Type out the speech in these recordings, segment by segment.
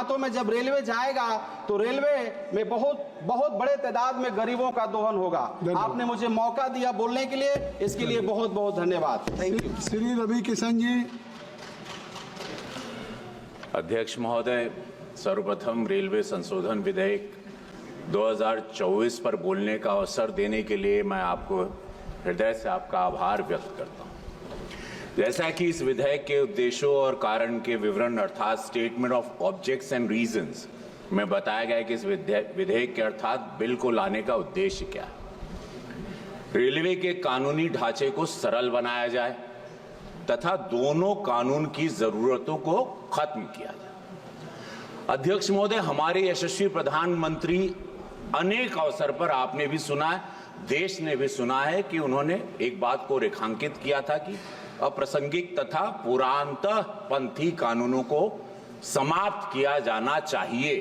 हाथों में जब रेलवे जाएगा तो रेलवे में बहुत बड़े तादाद में गरीबों का दोहन होगा। आपने मुझे मौका दिया बोलने के लिए, इसके लिए बहुत बहुत धन्यवाद। Thank you. श्री रवि किशन जी। अध्यक्ष महोदय, सर्वप्रथम रेलवे संशोधन विधेयक 2024 पर बोलने का अवसर देने के लिए मैं आपको हृदय से आपका आभार व्यक्त करता हूं। जैसा कि इस विधेयक के उद्देश्यों और कारण के विवरण अर्थात statement of objects and reasons में बताया गया है कि इस विधेयक के अर्थात बिल को लाने का उद्देश्य क्या है। रेलवे के कानूनी ढांचे को सरल बनाया जाए तथा दोनों कानून की जरूरतों को खत्म किया जाए। अध्यक्ष महोदय, हमारे यशस्वी प्रधानमंत्री अनेक अवसर पर आपने भी सुना है, देश ने भी सुना है कि उन्होंने एक बात को रेखांकित किया था कि अप्रासंगिक तथा पुरातनपंथी कानूनों को समाप्त किया जाना चाहिए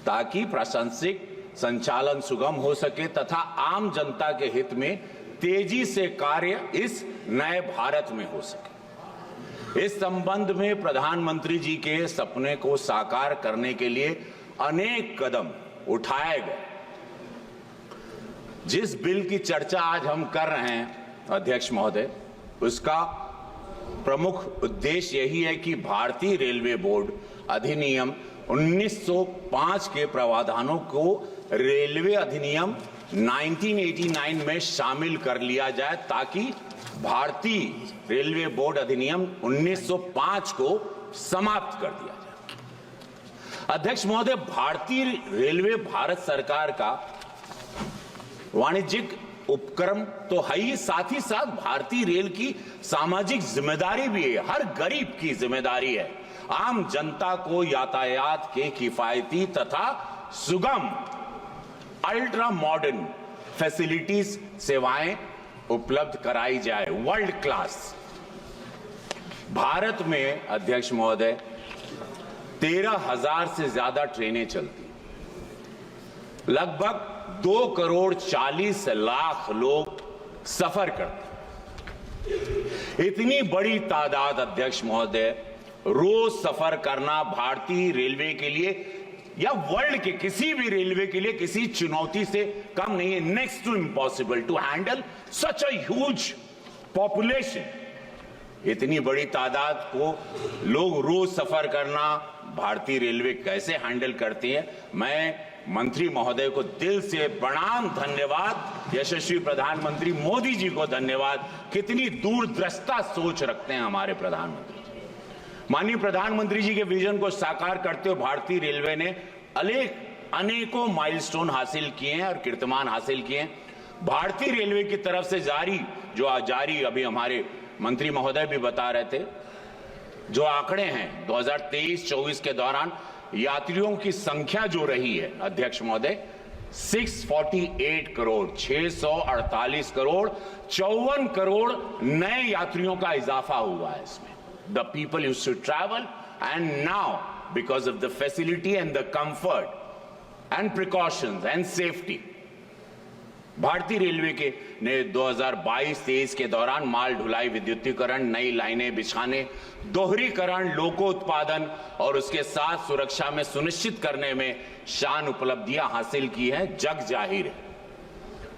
ताकि प्रशासनिक संचालन सुगम हो सके तथा आम जनता के हित में तेजी से कार्य इस नए भारत में हो सके। इस संबंध में प्रधानमंत्री जी के सपने को साकार करने के लिए अनेक कदम उठाए गए। जिस बिल की चर्चा आज हम कर रहे हैं अध्यक्ष महोदय, उसका प्रमुख उद्देश्य यही है कि भारतीय रेलवे बोर्ड अधिनियम 1905 के प्रावधानों को रेलवे अधिनियम 1989 में शामिल कर लिया जाए ताकि भारतीय रेलवे बोर्ड अधिनियम 1905 को समाप्त कर दिया जाए। अध्यक्ष महोदय, भारतीय रेलवे भारत सरकार का वाणिज्यिक उपक्रम तो है ही, साथ ही साथ भारतीय रेल की सामाजिक जिम्मेदारी भी है। हर गरीब की जिम्मेदारी है आम जनता को यातायात के किफायती तथा सुगम अल्ट्रा मॉडर्न फैसिलिटीज सेवाएं उपलब्ध कराई जाए। वर्ल्ड क्लास भारत में अध्यक्ष महोदय 13,000 से ज्यादा ट्रेनें चलती, लगभग 2,40,00,000 लोग सफर करते। इतनी बड़ी तादाद अध्यक्ष महोदय रोज सफर करना भारतीय रेलवे के लिए या वर्ल्ड के किसी भी रेलवे के लिए किसी चुनौती से कम नहीं है। Next to impossible to handle such a huge population. इतनी बड़ी तादाद को लोग रोज सफर करना भारतीय रेलवे कैसे हैंडल करती है। मैं मंत्री महोदय को दिल से प्रणाम, धन्यवाद। यशस्वी प्रधानमंत्री मोदी जी को धन्यवाद। कितनी दूरदृष्टा सोच रखते हैं हमारे प्रधानमंत्री जी। माननीय प्रधानमंत्री जी के विजन को साकार करते हुए भारतीय रेलवे ने अनेकों माइलस्टोन हासिल किए हैं और कीर्तिमान हासिल किए हैं। भारतीय रेलवे की तरफ से जारी अभी हमारे मंत्री महोदय भी बता रहे थे, जो आंकड़े हैं 2023-24 के दौरान यात्रियों की संख्या जो रही है अध्यक्ष महोदय 648 करोड़, 648 करोड़, 54 करोड़ नए यात्रियों का इजाफा हुआ है इसमें। The people used to travel and now because of the facility and the comfort and precautions and safety, भारतीय रेलवे के ने 2022-23 के दौरान माल ढुलाई, विद्युतीकरण, नई लाइनें बिछाने, दोहरीकरण, लोकोत्पादन और उसके साथ सुरक्षा में सुनिश्चित करने में शान उपलब्धियां हासिल की हैं, जग जाहिर है।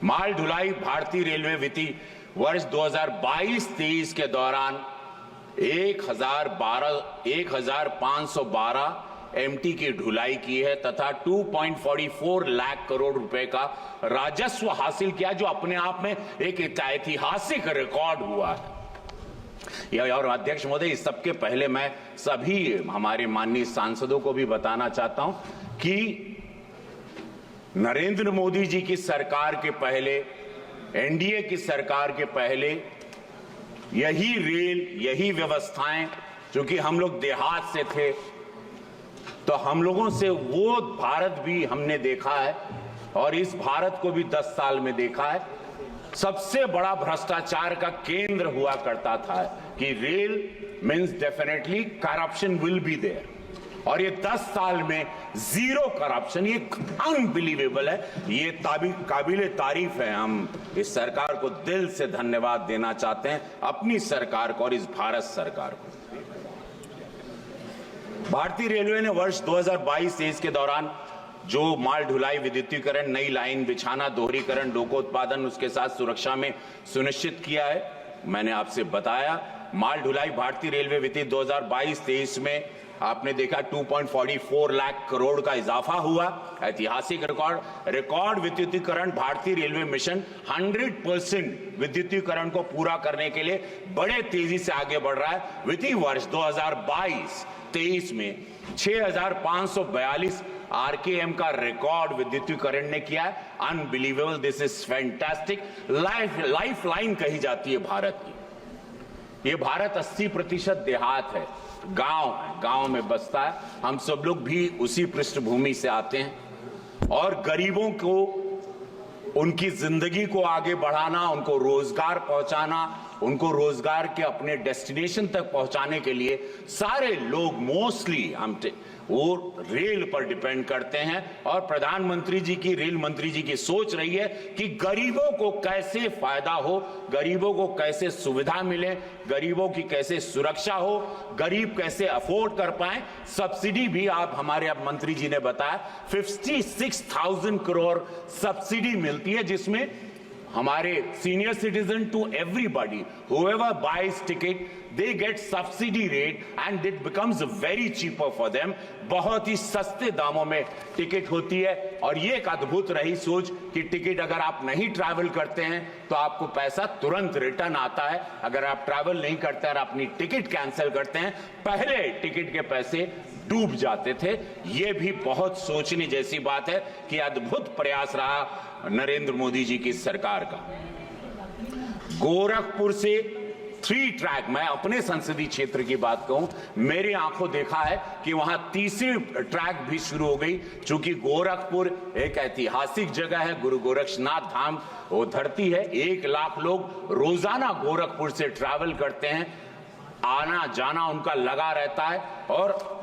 माल ढुलाई भारतीय रेलवे वित्तीय वर्ष 2022-23 के दौरान 1,512 एमटी की ढुलाई की है तथा 2.44 लाख करोड़ रुपए का राजस्व हासिल किया, जो अपने आप में एक ऐतिहासिक रिकॉर्ड हुआ है। और अध्यक्ष महोदय, इस सबके पहले मैं सभी हमारे माननीय सांसदों को भी बताना चाहता हूं कि नरेंद्र मोदी जी की सरकार के पहले, एनडीए की सरकार के पहले यही रेल, यही व्यवस्थाएं, क्योंकि हम लोग देहात से थे तो हम लोगों से वो भारत भी हमने देखा है और इस भारत को भी 10 साल में देखा है। सबसे बड़ा भ्रष्टाचार का केंद्र हुआ करता था कि rail means definitely corruption will be there, और ये 10 साल में जीरो करप्शन, ये अनबिलीवेबल है, ये काबिले तारीफ है। हम इस सरकार को दिल से धन्यवाद देना चाहते हैं, अपनी सरकार को और इस भारत सरकार को। भारतीय रेलवे ने वर्ष 2022-23 के दौरान जो माल ढुलाई, विद्युतीकरण, नई लाइन बिछाना, दोहरीकरण, लोकोत्पादन, उसके साथ सुरक्षा में सुनिश्चित किया है, मैंने आपसे बताया। माल ढुलाई भारतीय रेलवे वित्तीय 2022-23 में आपने देखा 2.44 लाख करोड़ का इजाफा हुआ, ऐतिहासिक रिकॉर्ड विद्युतीकरण। भारतीय रेलवे मिशन 100% विद्युतीकरण को पूरा करने के लिए बड़े तेजी से आगे बढ़ रहा है। वित्तीय वर्ष 2022-23 में 6,542 आरकेएम का रिकॉर्ड विद्युतीकरण ने किया है। Unbelievable, this is fantastic. Life line कही जाती है भारत की। ये भारत 80% देहात है, गांव है, गांव में बसता है। हम सब लोग भी उसी पृष्ठभूमि से आते हैं और गरीबों को, उनकी जिंदगी को आगे बढ़ाना, उनको रोजगार पहुंचाना, उनको रोजगार के अपने डेस्टिनेशन तक पहुंचाने के लिए सारे लोग मोस्टली वो रेल पर डिपेंड करते हैं। और प्रधानमंत्री जी की, रेल मंत्री जी की सोच रही है कि गरीबों को कैसे फायदा हो, गरीबों को कैसे सुविधा मिले, गरीबों की कैसे सुरक्षा हो, गरीब कैसे अफोर्ड कर पाए। सब्सिडी भी आप, हमारे अब मंत्री जी ने बताया 56,000 करोड़ सब्सिडी मिलती है, जिसमें हमारे senior citizen to everybody, whoever buys ticket, they get subsidy rate and it becomes very cheaper for them। बहुत ही सस्ते दामों में टिकट होती है। और ये एक अद्भुत रही सोच कि टिकट अगर आप नहीं ट्रैवल करते हैं तो आपको पैसा तुरंत रिटर्न आता है। अगर आप ट्रैवल नहीं करते और अपनी टिकट कैंसिल करते हैं, पहले टिकट के पैसे डूब जाते थे। ये भी बहुत सोचने जैसी बात है कि अद्भुत प्रयास रहा नरेंद्र मोदी जी की सरकार का। गोरखपुर से 3 ट्रैक, मैं अपने संसदीय क्षेत्र की बात कहूं, मेरी आंखों देखा है कि वहां तीसरी ट्रैक भी शुरू हो गई। चूंकि गोरखपुर एक ऐतिहासिक जगह है, गुरु गोरक्षनाथ धाम वो धरती है। 1 लाख लोग रोजाना गोरखपुर से ट्रैवल करते हैं, आना जाना उनका लगा रहता है। और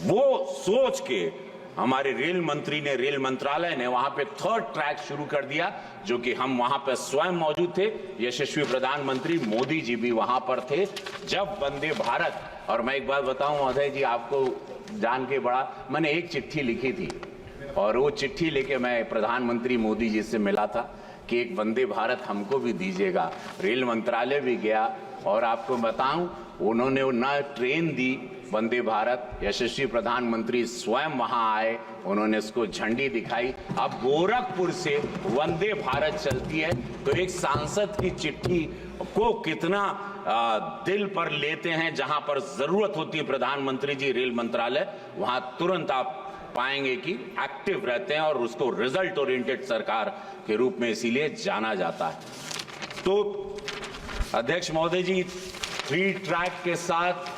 वो सोच के हमारे रेल मंत्री ने, रेल मंत्रालय ने वहां पे 3rd ट्रैक शुरू कर दिया, जो कि हम वहां पर स्वयं मौजूद थे। यशस्वी प्रधानमंत्री मोदी जी भी वहां पर थे जब वंदे भारत। और मैं एक बात बताऊं महोदय जी, आपको जान के बड़ा, मैंने एक चिट्ठी लिखी थी और वो चिट्ठी लेके मैं प्रधानमंत्री मोदी जी से मिला था कि एक वंदे भारत हमको भी दीजिएगा। रेल मंत्रालय भी गया और आपको बताऊं, उन्होंने न ट्रेन दी वंदे भारत, यशस्वी प्रधानमंत्री स्वयं वहां आए, उन्होंने इसको झंडी दिखाई। अब गोरखपुर से वंदे भारत चलती है। तो एक सांसद की चिट्ठी को कितना दिल पर लेते हैं। जहां पर जरूरत होती है प्रधानमंत्री जी, रेल मंत्रालय, वहां तुरंत आप पाएंगे कि एक्टिव रहते हैं और उसको रिजल्ट ओरिएंटेड सरकार के रूप में इसीलिए जाना जाता है। तो अध्यक्ष महोदय जी, 3 ट्रैक के साथ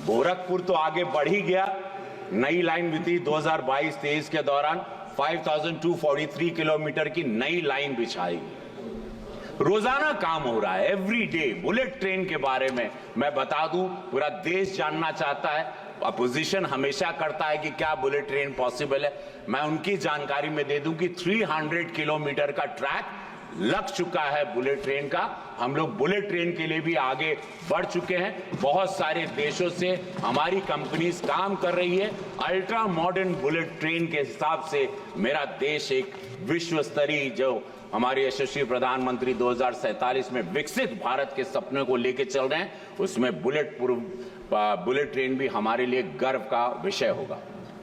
गोरखपुर तो आगे बढ़ ही गया। नई लाइन वित्तीय 2022-23 के दौरान 5,243 किलोमीटर की नई लाइन बिछाई। रोजाना काम हो रहा है, एवरी डे। बुलेट ट्रेन के बारे में मैं बता दूं, पूरा देश जानना चाहता है, अपोजिशन हमेशा करता है कि क्या बुलेट ट्रेन पॉसिबल है। मैं उनकी जानकारी में दे दूं कि 300 किलोमीटर का ट्रैक लग चुका है बुलेट ट्रेन का। हम लोग बुलेट ट्रेन के लिए भी आगे बढ़ चुके हैं। बहुत सारे देशों से हमारी कंपनीज काम कर रही है। अल्ट्रा मॉडर्न बुलेट ट्रेन के हिसाब से मेरा देश एक विश्व स्तरीय, जो हमारे यशस्वी प्रधानमंत्री 2047 में विकसित भारत के सपने को लेके चल रहे हैं, उसमें बुलेट ट्रेन भी हमारे लिए गर्व का विषय होगा।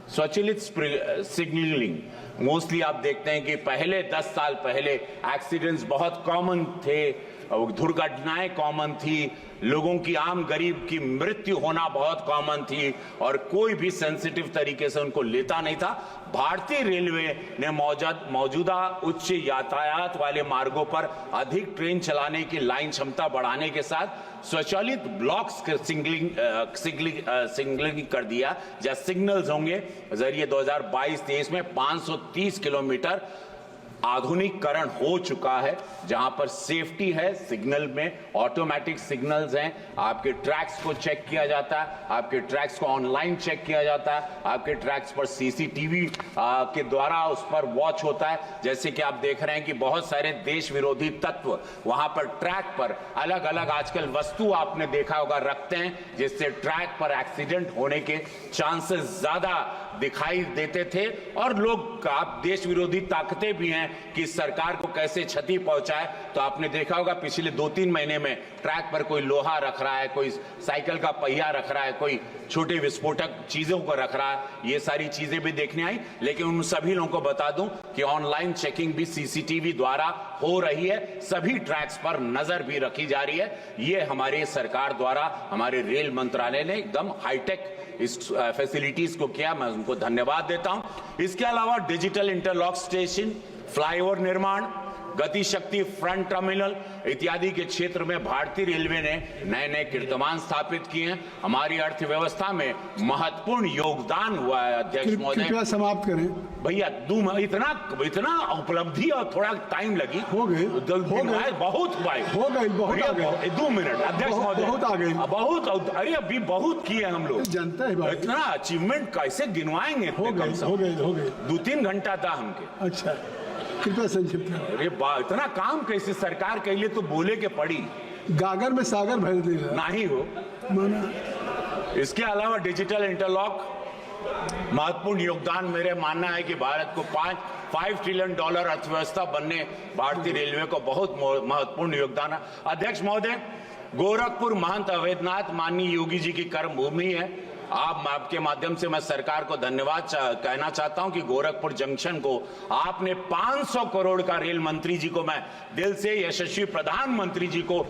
स्वचालित सिग्नलिंग, मोस्टली आप देखते हैं कि पहले 10 साल पहले एक्सीडेंट्स बहुत कॉमन थे, दुर्घटनाएं कॉमन थी, लोगों की, आम गरीब की मृत्यु होना बहुत कॉमन थी और कोई भी सेंसिटिव तरीके से उनको लेता नहीं था। भारतीय रेलवे ने मौजूदा उच्च यातायात वाले मार्गों पर अधिक ट्रेन चलाने की लाइन क्षमता बढ़ाने के साथ स्वचालित ब्लॉक्स सिग्नलिंग कर दिया, जहां सिग्नल्स होंगे जरिए 2022-23 में 530 किलोमीटर आधुनिकीकरण हो चुका है, जहां पर सेफ्टी है, सिग्नल में ऑटोमेटिक सिग्नल्स हैं, आपके ट्रैक्स को चेक किया जाता है, आपके ट्रैक्स को ऑनलाइन चेक किया जाता है, आपके ट्रैक्स पर सीसीटीवी के द्वारा उस पर वॉच होता है। जैसे कि आप देख रहे हैं कि बहुत सारे देश विरोधी तत्व वहां पर ट्रैक पर अलग अलग आजकल वस्तु आपने देखा होगा रखते हैं, जिससे ट्रैक पर एक्सीडेंट होने के चांसेस ज्यादा दिखाई देते थे। और लोग आप देश विरोधी ताकतें भी हैं कि सरकार को कैसे क्षति पहुंचाए। तो आपने देखा होगा पिछले 2-3 महीने में ट्रैक पर कोई लोहा रख रहा है, कोई साइकिल का पहिया रख रहा है, कोई छोटे विस्फोटक चीजों को रख रहा है। ये सारी चीजें भी देखने आई। लेकिन उन सभी लोगों को बता दूं कि ऑनलाइन चेकिंग भी सीसीटीवी द्वारा हो रही है, सभी ट्रैक्स पर नजर भी रखी जा रही है। ये हमारी सरकार द्वारा, हमारे रेल मंत्रालय ने एकदम हाईटेक इस फैसिलिटीज को किया, मैं उनको धन्यवाद देता हूं। इसके अलावा डिजिटल इंटरलॉक स्टेशन, फ्लाईओवर निर्माण, गति शक्ति फ्रंट टर्मिनल इत्यादि के क्षेत्र में भारतीय रेलवे ने नए नए कीर्तिमान स्थापित किए हैं। हमारी अर्थव्यवस्था में महत्वपूर्ण योगदान हुआ है। अध्यक्ष महोदय, कृपया समाप्त करें भैया इतना उपलब्धि और थोड़ा टाइम लगी, हो गए बहुत हो गए 2 मिनट। अध्यक्ष महोदय, बहुत आ गए, बहुत, अरे अभी बहुत किए हम लोग, जनता है भाई। इतना अचीवमेंट कैसे गिनवाएंगे? हो गए 2-3 घंटा था हमके। अच्छा, कृपया संक्षिप्त करें। अरे इतना काम कैसे सरकार के लिए तो बोले के पड़ी, गागर में सागर भर दे नहीं हो माना। इसके अलावा डिजिटल इंटरलॉक महत्वपूर्ण योगदान, मेरे मानना है कि भारत को $5 ट्रिलियन अर्थव्यवस्था बनने भारतीय रेलवे को बहुत महत्वपूर्ण योगदान है। अध्यक्ष महोदय, गोरखपुर महंत अवैधनाथ माननीय योगी जी की कर्म भूमि है। आपके माध्यम से मैं सरकार को धन्यवाद कहना चाहता हूं कि गोरखपुर जंक्शन को आपने 500 करोड़ का, रेल मंत्री जी को मैं दिल से, यशस्वी प्रधानमंत्री जी को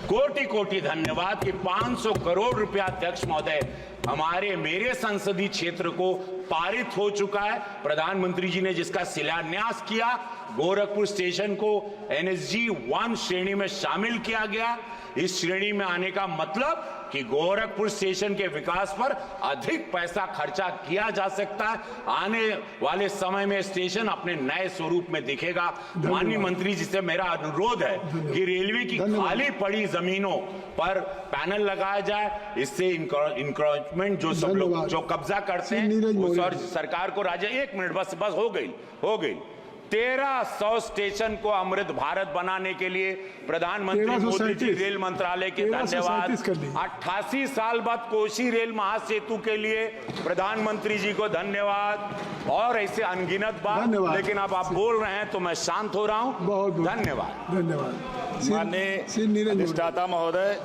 कोटि कोटि धन्यवाद कि 500 करोड़ रुपया अध्यक्ष महोदय हमारे मेरे संसदीय क्षेत्र को पारित हो चुका है। प्रधानमंत्री जी ने जिसका शिलान्यास किया, गोरखपुर स्टेशन को NSG 1 श्रेणी में शामिल किया गया। इस श्रेणी में आने का मतलब कि गोरखपुर स्टेशन के विकास पर अधिक पैसा खर्चा किया जा सकता है। आने वाले समय में स्टेशन अपने नए स्वरूप में दिखेगा। माननीय मंत्री जी से मेरा अनुरोध है कि रेलवे की खाली पड़ी जमीनों पर पैनल लगाया जाए, इससे इंक्रोचमेंट जो सब लोग जो कब्जा करते हैं उस और सरकार को राज्य। 1 मिनट बस हो गई 1300 स्टेशन को अमृत भारत बनाने के लिए प्रधानमंत्री मोदी जी, रेल मंत्रालय के धन्यवाद। 88 साल बाद कोसी रेल महासेतु के लिए प्रधानमंत्री जी को धन्यवाद। और ऐसे अनगिनत बात, लेकिन अब आप बोल रहे हैं तो मैं शांत हो रहा हूं। धन्यवाद। धन्यवाद। माननीय अधिष्ठाता महोदय,